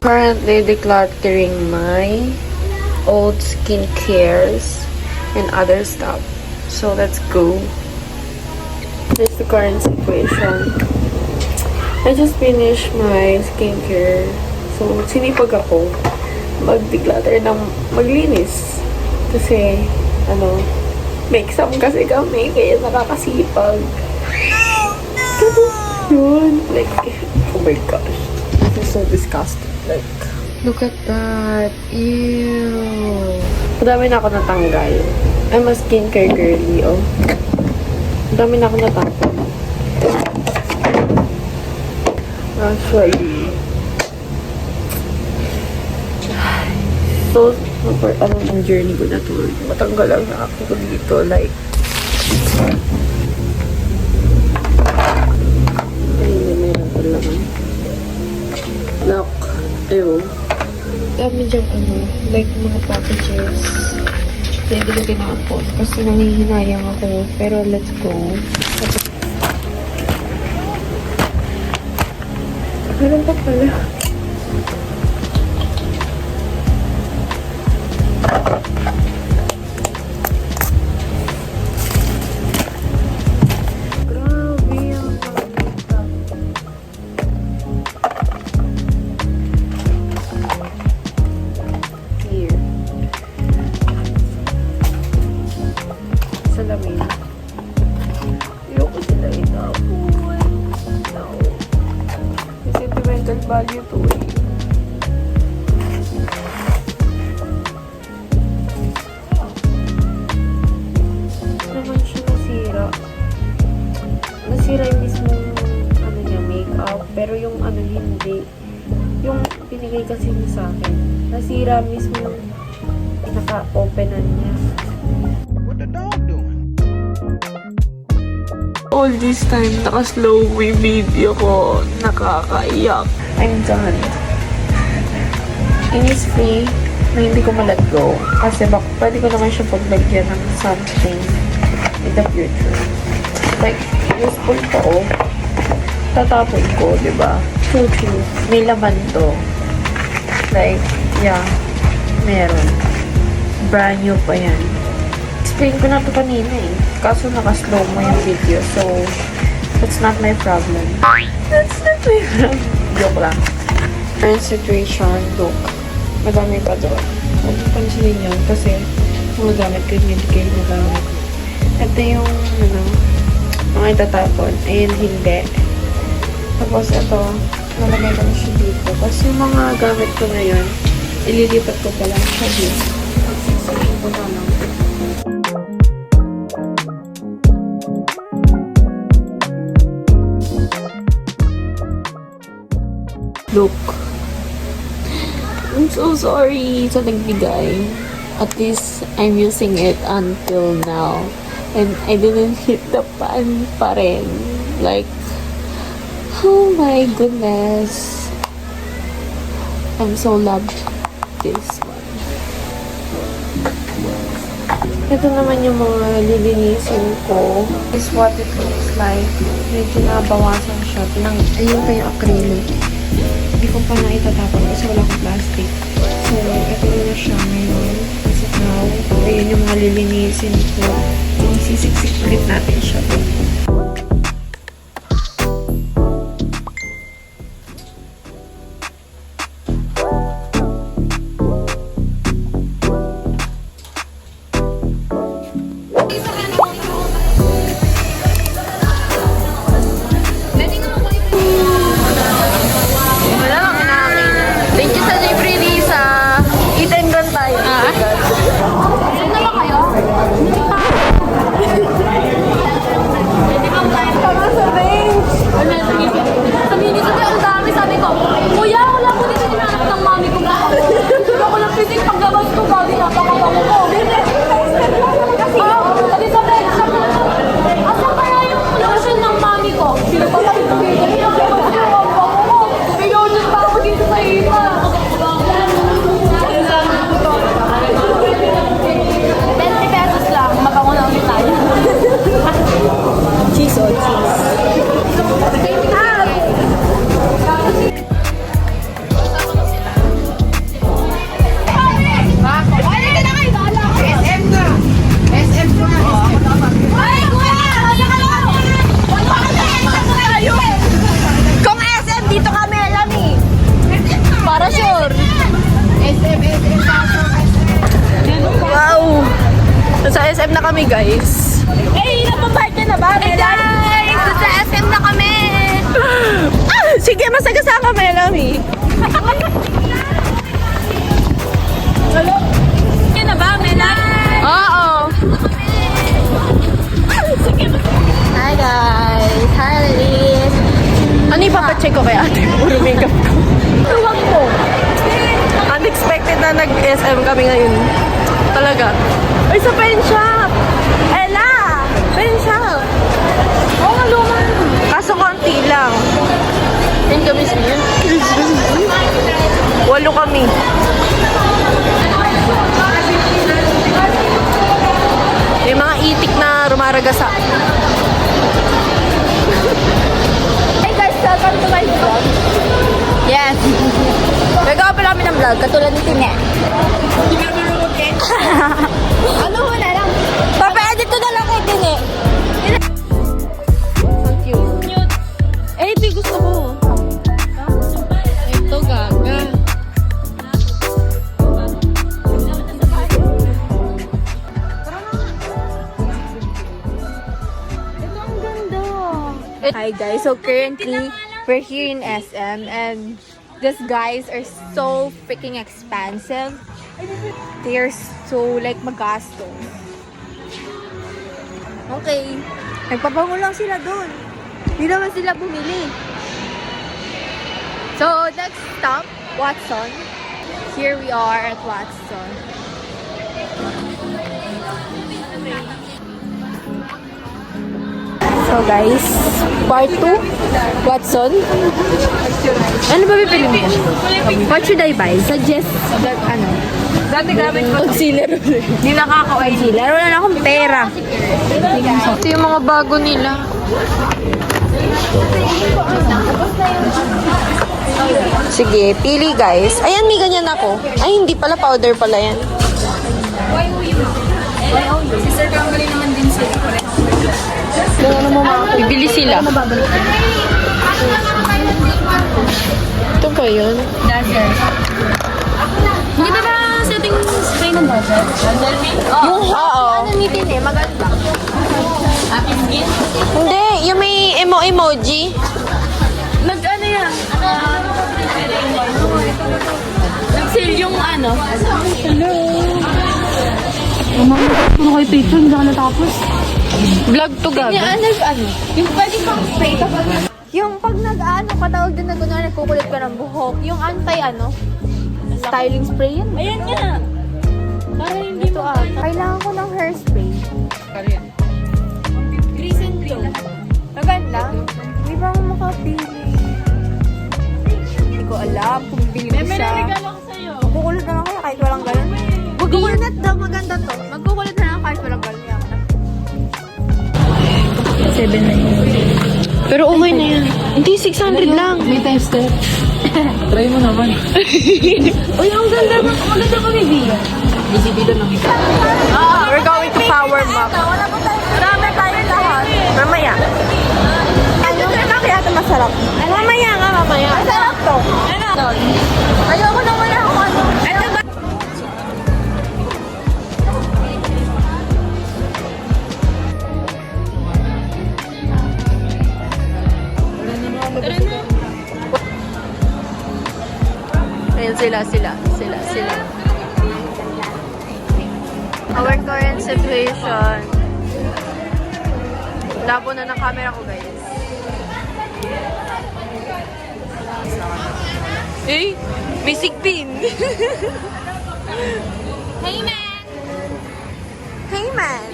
currently decluttering my old skincares and other stuff. So let's go. Here's the current situation. I just finished my skincare. So sinipag ako mag-declutter ng maglinis. Kasi, may exam kasi kami, kaya nakakasipag. Yun. Like, oh my gosh. This is so disgusting. Like, look at that. Ew. Madami na ako natanggal. I'm a skincare girly, oh. Madami na ako natanggal. Actually, so, super, ng journey ko na to. Matanggal lang na ako dito. Like, look. Ew. Dami diyang like mga packages. Hindi ko tinapon kasi nangihinayang ako. Pero let's go. Meron pa pala. Salamin. Ayoko sila itapon. No. May sentimental value to eh. Naman siya nasira. Nasira yung mismo niya, makeup. Pero yung hindi. Yung pinigay kasi niya sa akin. Nasira mismo yung pinaka-openan niya. All this time, naka-slow mo yung video ko. Nakakaiyak. I'm done. Innisfree na hindi ko ma-let go. Kasi pwede ko naman siya paglagyan ng something in the future. Like, useful to, oh. Tatapon ko, diba? So true. May laman to. Like, yeah. Meron. Brand new pa yan. Explain ko na to kanina eh. Kaso naka-slow mo yung video. So, that's not my problem. That's not my problem. Joke lang. Current situation, look. Madami pa doon. Huwag mo pansinin yun kasi mga gamit ko hindi kayo magamit. Ito yung, mga itatapon. Ayun, hindi. Tapos ito, nalagay ko na siya dito. Tapos yung mga gamit ko na yun, ililipat ko pa lang siya dito. Sasabihin ko na lang. Look. I'm so sorry sa nagbigay. At least, I'm using it until now. And I didn't hit the pan pa rin. Like, oh my goodness. I'm so loved this one. Ito naman yung mga lilinisin ko. This is what it looks like. Medyo nabawasan siya. Ayun pa yung acrylic. Hindi ko pa na itatapon kasi wala akong plastic. So, ito na siya ngayon. As of now, ayun yung mga lilinisin ko. Isisiksik ulit natin siya. guys. Eh, napaparty na ba? Hey guys! Sa SM na kami! Sige, masagasama ka, Melanie. Yan na ba, Mela? Oo. Hi guys! Hi ladies! Ano ipapacheck ko kay ate? Puro makeup ko. Huwag mo! Unexpected na nag-SM kami ngayon. Talaga. Ay, sa pen shop! Ella! Pen shop! Oo nga, luma. Kaso konti lang. Yan kami siya. 8 kami. May mga itik na rumaragasa. Hey guys, welcome to my vlog. Yes. Nagawa pala kami ng vlog, katulad ni Tine. Ano mo na lang? Papa-edit ko na lang kay Tine. So cute. Eh, ito yung gusto ko. Ito, gaga. Hi guys, so currently we're here in SM and these guys are so freaking expensive. They are so like magastos. Okay, nagpabango lang sila dun. Hindi naman sila bumili. So next stop, Watson. Here we are at Watson. So guys, part 2, Watson. Ano ba bibili mo? What should I buy? Suggest that ano? Dati gamit ko. Concealer. Hindi nakaka-oil. Concealer. Wala na akong pera. Ito yung mga bago nila. Sige, pili guys. Ayan, may ganyan ako. Ay, hindi pala. Powder pala yan. Si Sir Kambali naman din sila. Bibili sila. Ito ba yun? Hindi ba setting spray ng budget? Yung, oo. Ano nitin eh, maganda. Happy skin? Hindi, yung may emoji. Nag-ano yan? Nag-sale yung ano? Hello? Ano kayo picture? Hindi ka natapos. Vlog to gaga. Ano? Yung pwede kang spray kapag yung pag nag-ano, katawag din na gano'n, nagkukulit ka ng buhok. Yung anti-ano? Styling spray yan. Ayan nga. Para hindi ito kailangan ko ng hairspray. Grease and glow. Maganda? Hindi ba ako makapili? Hindi ko alam kung bili ko siya. ko sa'yo. Magkukulit na lang kaya kahit walang galon. Magkukulit daw, maganda to. Magkukulit na lang kahit walang galon. 7 na yun. Pero okay na yan. Hindi, 600 lang. May time step. Try mo naman. Uy, ang ganda mo. Maganda mo, baby. Busy dito lang. We're going to power map. Wala pa tayo. Marami tayo lahat. Mamaya. Ano? Kaya ito masarap. Mamaya nga, mamaya. Masarap to. Ano? Ayoko na wala akong ano. Ito ba? Ayan sila. Our current situation. Labo na ng camera ko, guys. Eh, may sigpin. Hey, man! Hey, man.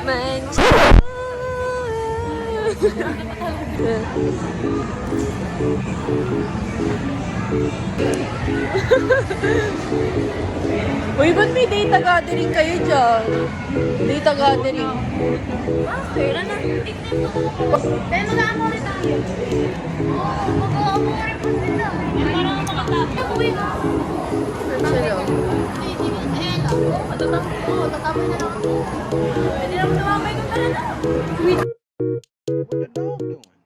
Man. Uy, ba't may data gathering kayo dyan? Data gathering. Pera na. Kaya mag-aamo rin tayo. Mag-aamo rin po sila. Para makatapos. Uy. Sila. Tatapos na lang. Pwede naman tumamay ko talaga. What the dog doing?